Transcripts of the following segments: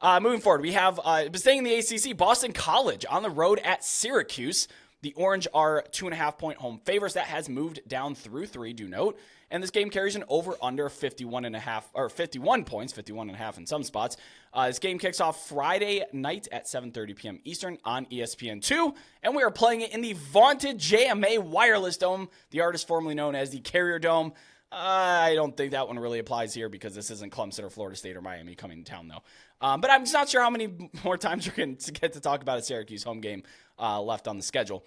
Moving forward, we have staying in the ACC, Boston College on the road at Syracuse. The Orange are 2.5-point home favorites. That has moved down through 3, do note. And this game carries an over-under 51.5 or 51 points, 51.5 in some spots. This game kicks off Friday night at 7:30 p.m. Eastern on ESPN2, and we are playing it in the vaunted JMA Wireless Dome, the artist formerly known as the Carrier Dome. I don't think that one really applies here because this isn't Clemson or Florida State or Miami coming to town, though. But I'm just not sure how many more times we're going to get to talk about a Syracuse home game left on the schedule.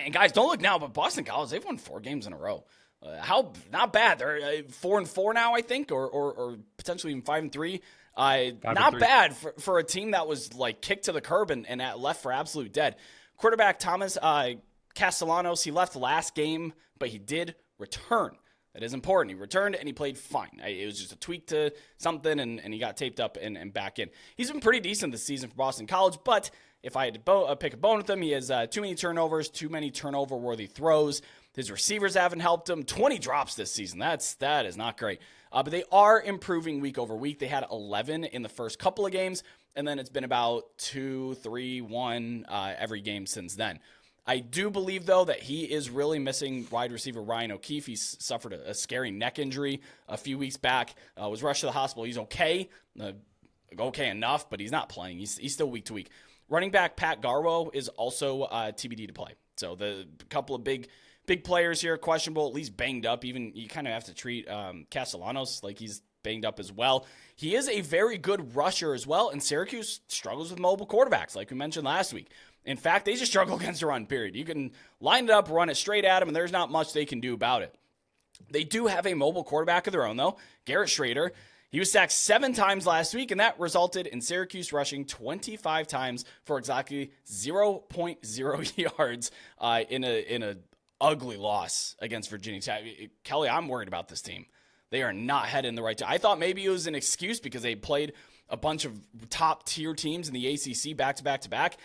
And guys, don't look now, but Boston College, they've won 4 games in a row. Not bad. They're 4-4 now, I think, or potentially even 5-3. Not bad for a team that was like kicked to the curb and left for absolute dead. Quarterback Thomas Castellanos, he left last game, but he did return. That is important. He returned and he played fine. It was just a tweak to something, and he got taped up and back in. He's been pretty decent this season for Boston College, but if I had to pick a bone with him, he has too many turnovers, too many turnover-worthy throws. His receivers haven't helped him. 20 drops this season. That is not great. But they are improving week over week. They had 11 in the first couple of games, and then it's been about 2, 3, 1 every game since then. I do believe, though, that he is really missing wide receiver Ryan O'Keefe. He's suffered a scary neck injury a few weeks back. Was rushed to the hospital. He's okay. Okay enough, but he's not playing. He's still week to week. Running back Pat Garwo is also TBD to play. So the couple of big players here, questionable, at least banged up. Even you kind of have to treat Castellanos like he's banged up as well. He is a very good rusher as well, and Syracuse struggles with mobile quarterbacks, like we mentioned last week. In fact, they just struggle against the run, period. You can line it up, run it straight at them, and there's not much they can do about it. They do have a mobile quarterback of their own, though, Garrett Schrader. He was sacked 7 times last week, and that resulted in Syracuse rushing 25 times for exactly 0.0 yards in a ugly loss against Virginia Tech. Kelly, I'm worried about this team. They are not headed in the right direction. I thought maybe it was an excuse because they played a bunch of top-tier teams in the ACC back-to-back-to-back.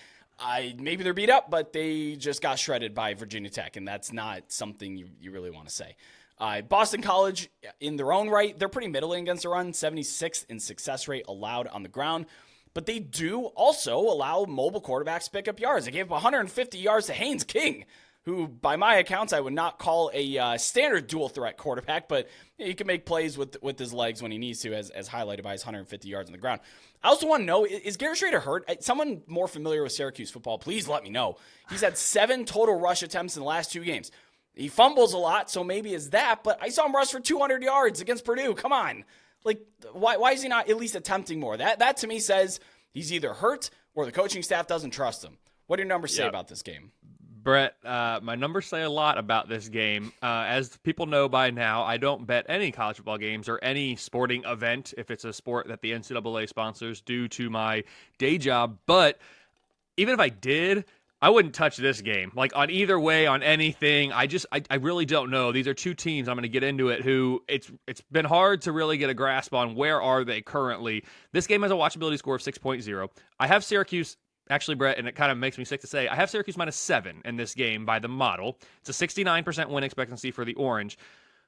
Maybe they're beat up, but they just got shredded by Virginia Tech, and that's not something you really want to say. Boston College, in their own right, they're pretty middling against the run, 76th in success rate allowed on the ground. But they do also allow mobile quarterbacks to pick up yards. They gave up 150 yards to Haynes King, who, by my accounts, I would not call a standard dual-threat quarterback, but he can make plays with his legs when he needs to, as highlighted by his 150 yards on the ground. I also want to know, is Garrett Schrader hurt? Someone more familiar with Syracuse football, please let me know. He's had 7 total rush attempts in the last 2 games. He fumbles a lot, so maybe it's that, but I saw him rush for 200 yards against Purdue. Come on. Like, why is he not at least attempting more? That to me says he's either hurt or the coaching staff doesn't trust him. What do your numbers say about this game? Brett, my numbers say a lot about this game. As people know by now, I don't bet any college football games or any sporting event if it's a sport that the NCAA sponsors due to my day job. But even if I did, I wouldn't touch this game. Like on either way, on anything, I really don't know. These are 2 teams, I'm going to get into it, who it's been hard to really get a grasp on where are they currently. This game has a watchability score of 6.0. I have Syracuse. Actually, Brett, and it kind of makes me sick to say, I have Syracuse -7 in this game by the model. It's a 69% win expectancy for the Orange.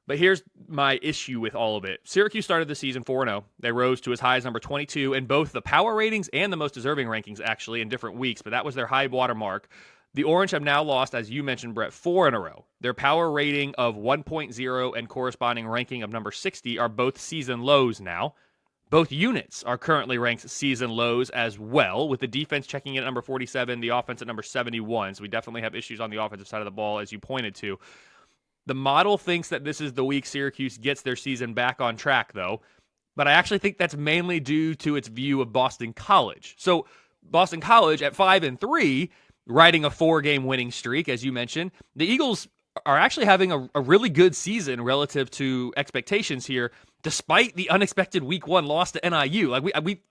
But here's my issue with all of it. Syracuse started the season 4-0. They rose to as high as number 22 in both the power ratings and the most deserving rankings, actually, in different weeks. But that was their high water mark. The Orange have now lost, as you mentioned, Brett, 4 in a row. Their power rating of 1.0 and corresponding ranking of number 60 are both season lows now. Both units are currently ranked season lows as well, with the defense checking in at number 47, the offense at number 71. So we definitely have issues on the offensive side of the ball, as you pointed to. The model thinks that this is the week Syracuse gets their season back on track, though. But I actually think that's mainly due to its view of Boston College. So Boston College at 5-3, riding a 4-game winning streak, as you mentioned. The Eagles are actually having a really good season relative to expectations here, despite the unexpected week 1 loss to NIU. Like we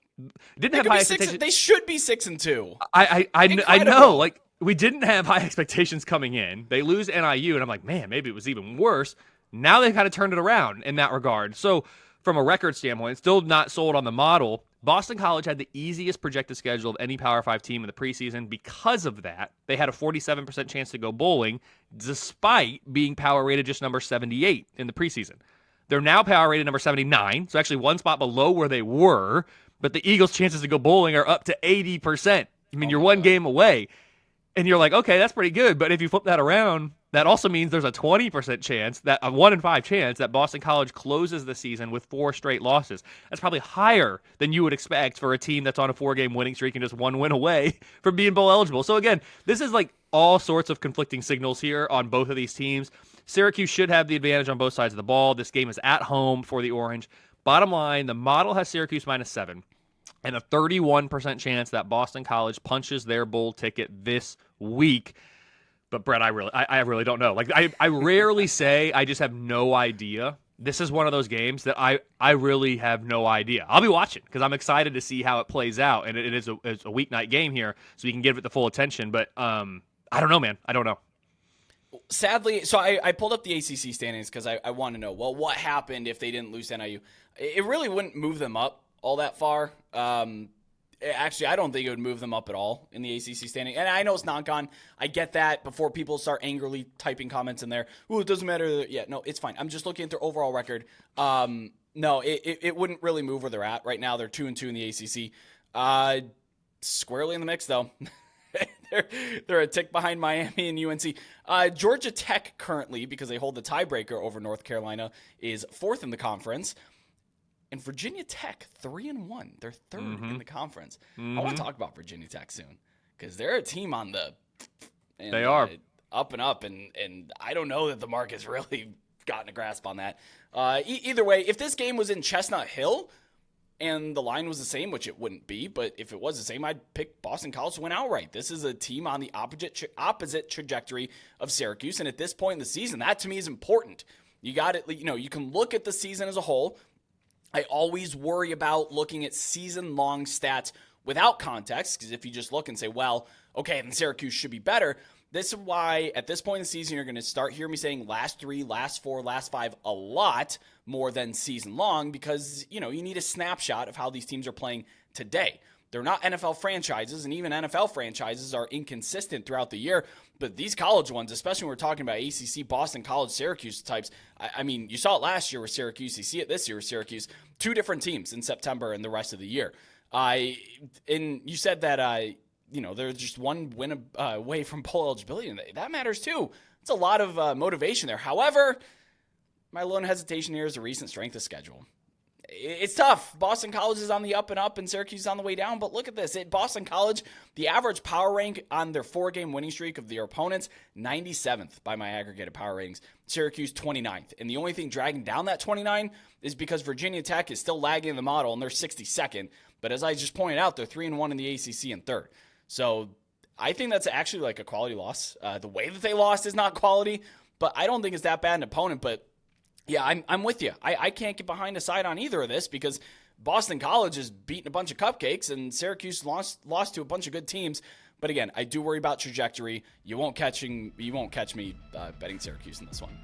didn't have high expectations. They should be 6-2. I know. Like we didn't have high expectations coming in. They lose NIU, and I'm like, man, maybe it was even worse. Now they've kind of turned it around in that regard. So from a record standpoint, still not sold on the model. Boston College had the easiest projected schedule of any Power 5 team in the preseason. Because of that, they had a 47% chance to go bowling, despite being power rated just number 78 in the preseason. They're now power rated number 79, so actually 1 spot below where they were. but the Eagles' chances to go bowling are up to 80%. I mean, you're one God. game away. And you're like, okay, that's pretty good. But if you flip that around, that also means there's a 20% chance, that a 1 in 5 chance that Boston College closes the season with 4 straight losses. That's probably higher than you would expect for a team that's on a 4-game winning streak and just 1 win away from being bowl eligible. So again, this is like all sorts of conflicting signals here on both of these teams. Syracuse should have the advantage on both sides of the ball. This game is at home for the Orange. Bottom line, the model has Syracuse -7 and a 31% chance that Boston College punches their bowl ticket this week. But Brett, I really don't know. Like I rarely say I just have no idea. This is one of those games that I really have no idea. I'll be watching because I'm excited to see how it plays out, and it's a weeknight game here, so we can give it the full attention. But I don't know, man. I don't know. Sadly, so I pulled up the ACC standings because I want to know, well, what happened if they didn't lose to NIU? It really wouldn't move them up all that far. Actually, I don't think it would move them up at all in the ACC standing. And I know it's non-con. I get that before people start angrily typing comments in there. Ooh, it doesn't matter. Yeah, no, it's fine. I'm just looking at their overall record. No, it wouldn't really move where they're at right now. They're 2-2 in the ACC. Squarely in the mix, though. They're a tick behind Miami and UNC. Georgia Tech currently, because they hold the tiebreaker over North Carolina, is 4th in the conference. And Virginia Tech, 3-1. They're 3rd in the conference. I want to talk about Virginia Tech soon because they're a team on the they are up and up, and I don't know that the market's really gotten a grasp on that. Either way, if this game was in Chestnut Hill and the line was the same, which it wouldn't be, but if it was the same, I'd pick Boston College to win outright. This is a team on the opposite trajectory of Syracuse, and at this point in the season, that to me is important. You got it. You can look at the season as a whole. I always worry about looking at season-long stats without context, because if you just look and say, well, okay, then Syracuse should be better, this is why at this point in the season, you're going to start hearing me saying last 3, last 4, last 5 a lot more than season-long, because, you need a snapshot of how these teams are playing today. They're not NFL franchises, and even NFL franchises are inconsistent throughout the year. But these college ones, especially when we're talking about ACC, Boston College, Syracuse types, I mean, you saw it last year with Syracuse. You see it this year with Syracuse. 2 different teams in September and the rest of the year. And you said that, they're just 1 win away from bowl eligibility, and that matters too. It's a lot of motivation there. However, my lone hesitation here is the recent strength of schedule. It's tough. Boston College is on the up and up, and Syracuse is on the way down. But look at this. At Boston College, the average power rank on their 4-game winning streak of their opponents, 97th by my aggregated power ratings. Syracuse, 29th. And the only thing dragging down that 29 is because Virginia Tech is still lagging in the model, and they're 62nd. But as I just pointed out, they're 3-1 in the ACC and 3rd. So I think that's actually like a quality loss. The way that they lost is not quality, but I don't think it's that bad an opponent. But yeah, I'm with you. I can't get behind a side on either of this because Boston College is beating a bunch of cupcakes and Syracuse lost to a bunch of good teams. But again, I do worry about trajectory. You won't catch me betting Syracuse in this one.